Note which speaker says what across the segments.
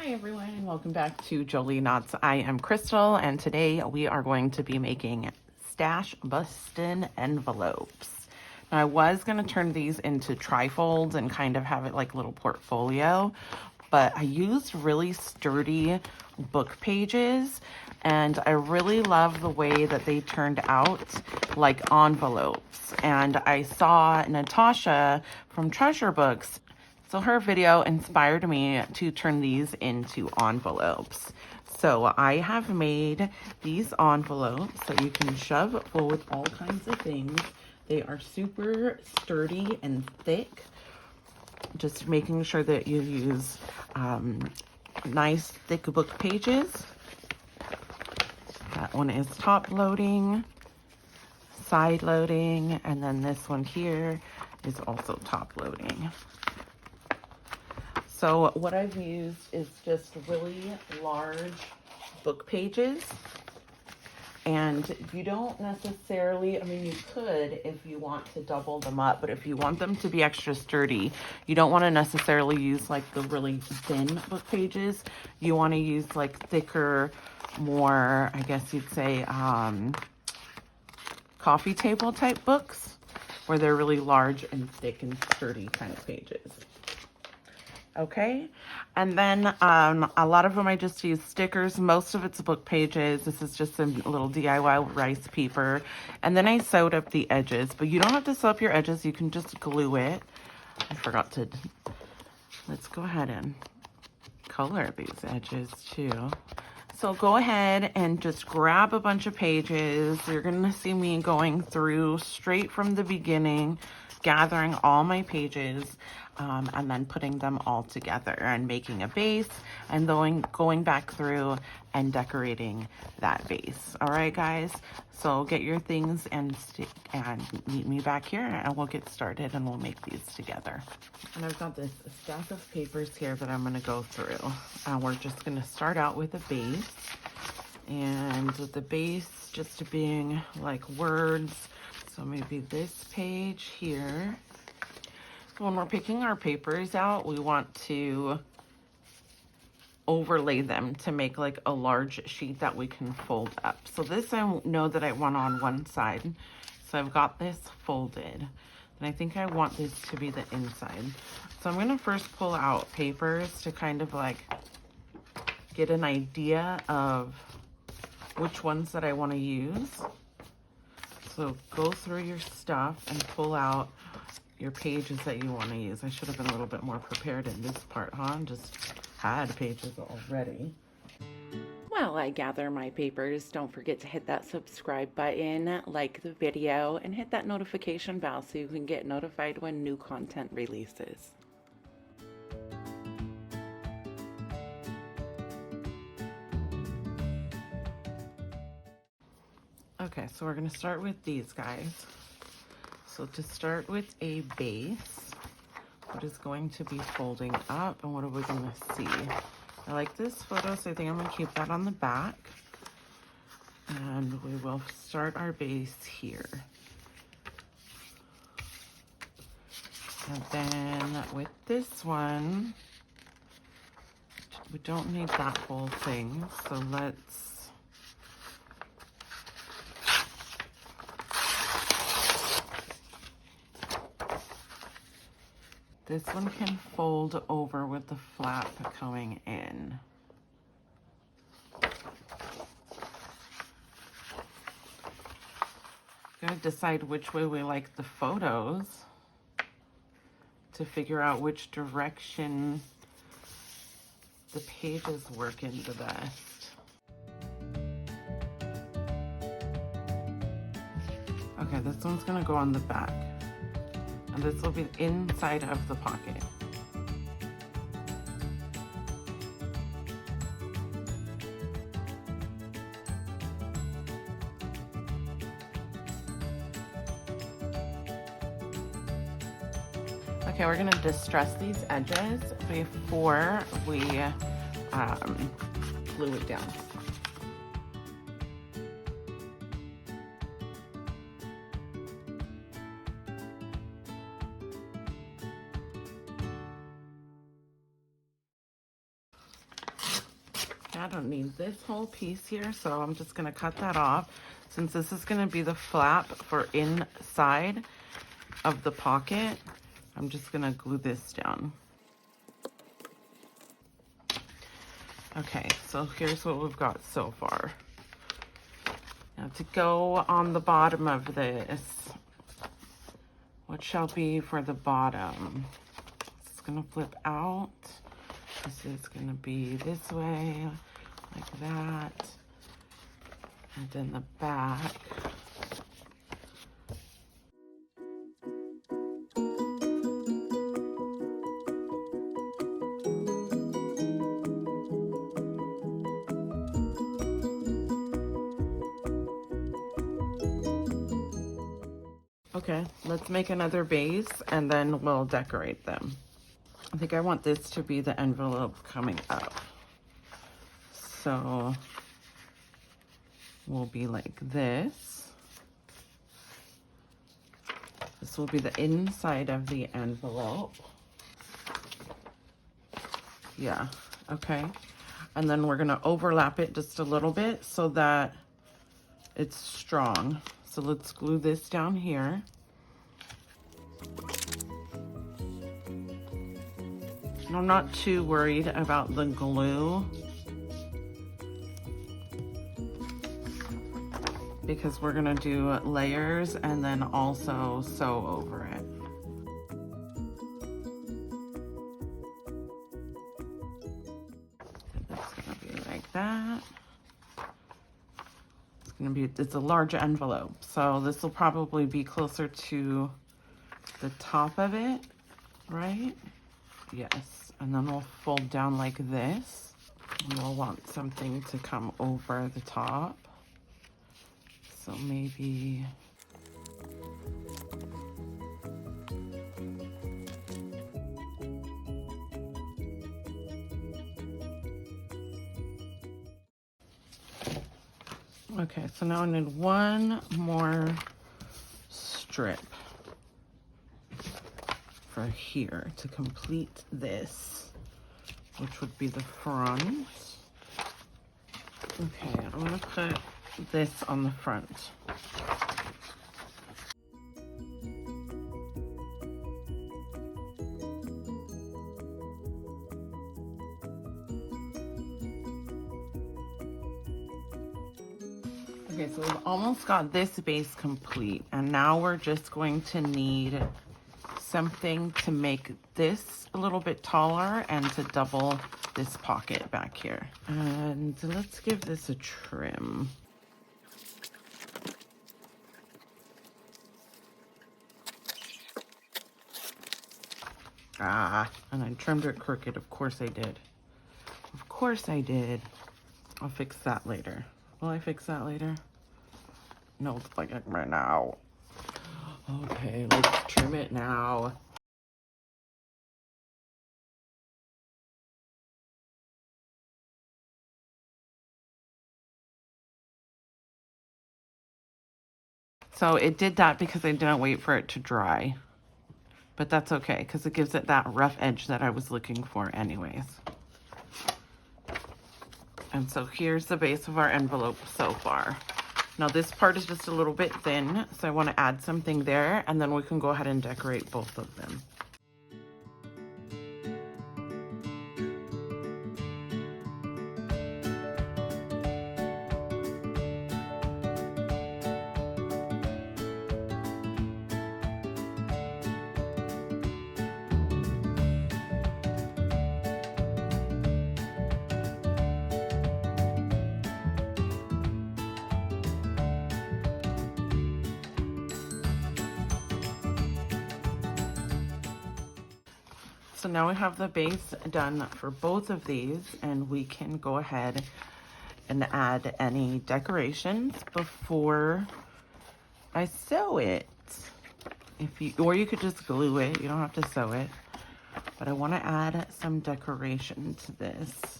Speaker 1: Hi everyone and welcome back to Jolie Knots. I am Crystal and today we are going to be making stash bustin' envelopes. Now I was going to turn these into trifolds and kind of have it like a little portfolio, but I used really sturdy book pages and I really love the way that they turned out like envelopes. And I saw Natasha from Treasure Books, so her video inspired me to turn these into envelopes. So I have made these envelopes that you can shove full with all kinds of things. They are super sturdy and thick. Just making sure that you use nice thick book pages. That one is top loading, side loading, and then this one here is also top loading. So what I've used is just really large book pages. And you don't necessarily, I mean, you could if you want to double them up, but if you want them to be extra sturdy, you don't want to necessarily use like the really thin book pages. You want to use like thicker, more, I guess you'd say, coffee table type books where they're really large and thick and sturdy kind of pages. Okay, and then a lot of them I just use stickers. Most of it's book pages. This is just a little DIY rice paper. And then I sewed up the edges, but you don't have to sew up your edges. You can just glue it. I forgot to, let's go ahead and color these edges too. So go ahead and just grab a bunch of pages. You're gonna see me going through straight from the beginning, gathering all my pages, and then putting them all together and making a base and going back through and decorating that base. All right, guys, so get your things and meet me back here and we'll get started and we'll make these together. And I've got this stack of papers here that I'm going to go through. We're just going to start out with a base, and with the base just being like words. So maybe this page here. When we're picking our papers out, we want to overlay them to make like a large sheet that we can fold up. So this I know that I want on one side. So I've got this folded. And I think I want this to be the inside. So I'm gonna first pull out papers to kind of like get an idea of which ones that I wanna use. So go through your stuff and pull out your pages that you want to use. I should have been a little bit more prepared in this part, huh? Just had pages already. While I gather my papers, don't forget to hit that subscribe button, like the video, and hit that notification bell so you can get notified when new content releases. Okay, so we're going to start with these guys. So to start with a base, what is going to be folding up and what are we going to see? I like this photo, so I think I'm going to keep that on the back. And we will start our base here. And then with this one, we don't need that whole thing, so let's this one can fold over with the flap coming in. Gotta decide which way we like the photos to figure out which direction the pages work in the best. Okay, this one's gonna go on the back. And this will be inside of the pocket. Okay, we're gonna distress these edges before we glue it down. I don't need this whole piece here, so I'm just gonna cut that off. Since this is gonna be the flap for inside of the pocket, I'm just gonna glue this down. Okay, so here's what we've got so far. Now to go on the bottom of this, what shall be for the bottom? It's gonna flip out. This is gonna be this way, like that. And then the back. Okay, let's make another base and then we'll decorate them. I think I want this to be the envelope coming up. So will be like this. This will be the inside of the envelope. Yeah, okay. And then we're gonna overlap it just a little bit so that it's strong. So let's glue this down here. And I'm not too worried about the glue because we're gonna do layers and then also sew over it. It's gonna be like that. It's a large envelope, so this will probably be closer to the top of it, right? Yes, and then we'll fold down like this. And we'll want something to come over the top. So maybe okay, so now I need one more strip for here to complete this, which would be the front. Okay, I'm gonna put this on the front. Okay, so we've almost got this base complete, and now we're just going to need something to make this a little bit taller and to double this pocket back here. And let's give this a trim. And I trimmed it crooked. Of course I did. Of course I did. I'll fix that later. Will I fix that later? No, it's like right now. Okay, let's trim it now. So it did that because I didn't wait for it to dry. But that's okay, because it gives it that rough edge that I was looking for anyways. And so here's the base of our envelope so far. Now this part is just a little bit thin, so I want to add something there, and then we can go ahead and decorate both of them. So now we have the base done for both of these, and we can go ahead and add any decorations before I sew it. Or you could just glue it, you don't have to sew it. But I want to add some decoration to this.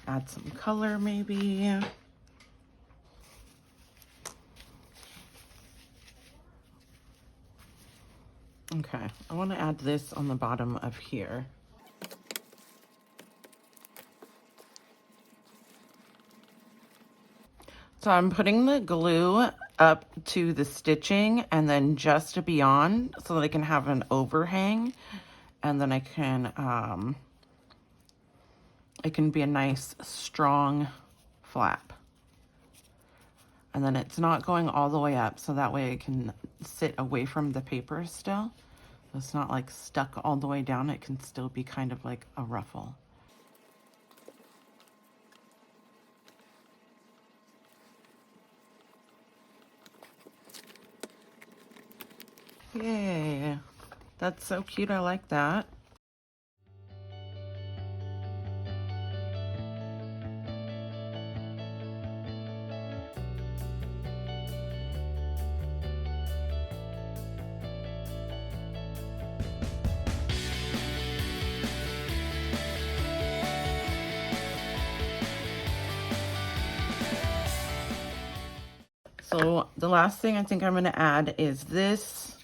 Speaker 1: Add some color maybe. Okay, I want to add this on the bottom of here. So I'm putting the glue up to the stitching and then just beyond so that I can have an overhang, and then it can be a nice strong flap. And then it's not going all the way up, so that way it can sit away from the paper still. It's not like stuck all the way down. It can still be kind of like a ruffle. Yay, that's so cute. I like that. So the last thing I think I'm going to add is this,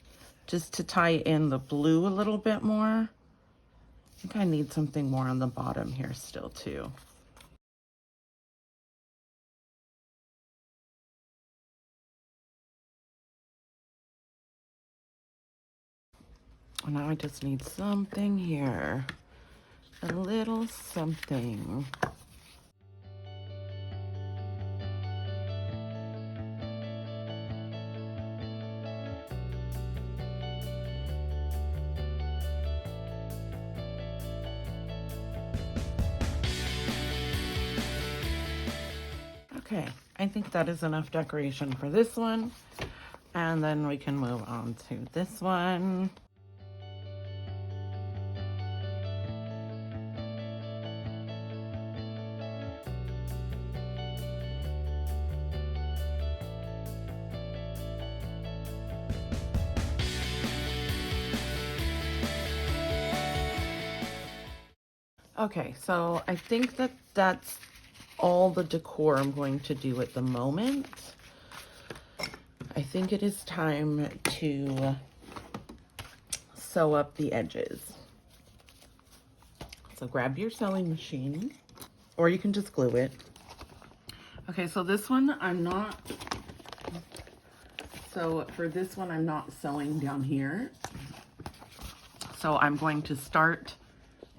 Speaker 1: just to tie in the blue a little bit more. I think I need something more on the bottom here still too. And now I just need something here, a little something. Okay, I think that is enough decoration for this one. And then we can move on to this one. Okay, so I think that that's all the decor I'm going to do at the moment. I think it is time to sew up the edges. So grab your sewing machine, or you can just glue it. Okay, so this one for this one I'm not sewing down here. So I'm going to start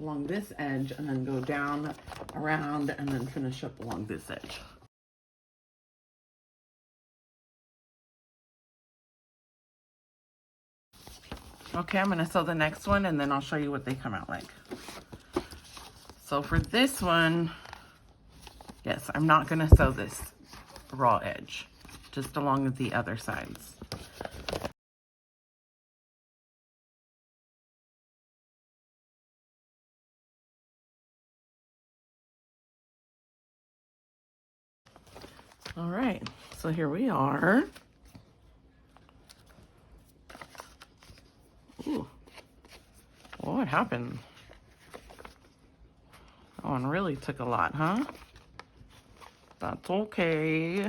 Speaker 1: along this edge and then go down, around, and then finish up along this edge. Okay, I'm gonna sew the next one and then I'll show you what they come out like. So for this one, yes, I'm not gonna sew this raw edge, just along the other sides. All right, so here we are. Ooh, what happened? That one really took a lot, huh? That's okay.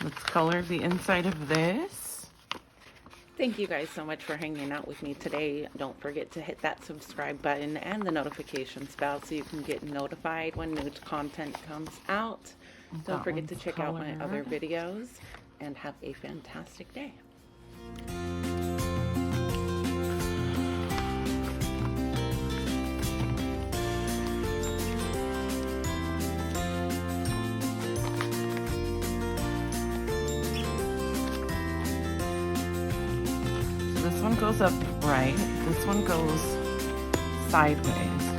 Speaker 1: Let's color the inside of this. Thank you guys so much for hanging out with me today. Don't forget to hit that subscribe button and the notifications bell so you can get notified when new content comes out. Don't forget to check out my other videos and have a fantastic day. This one goes up right, this one goes sideways.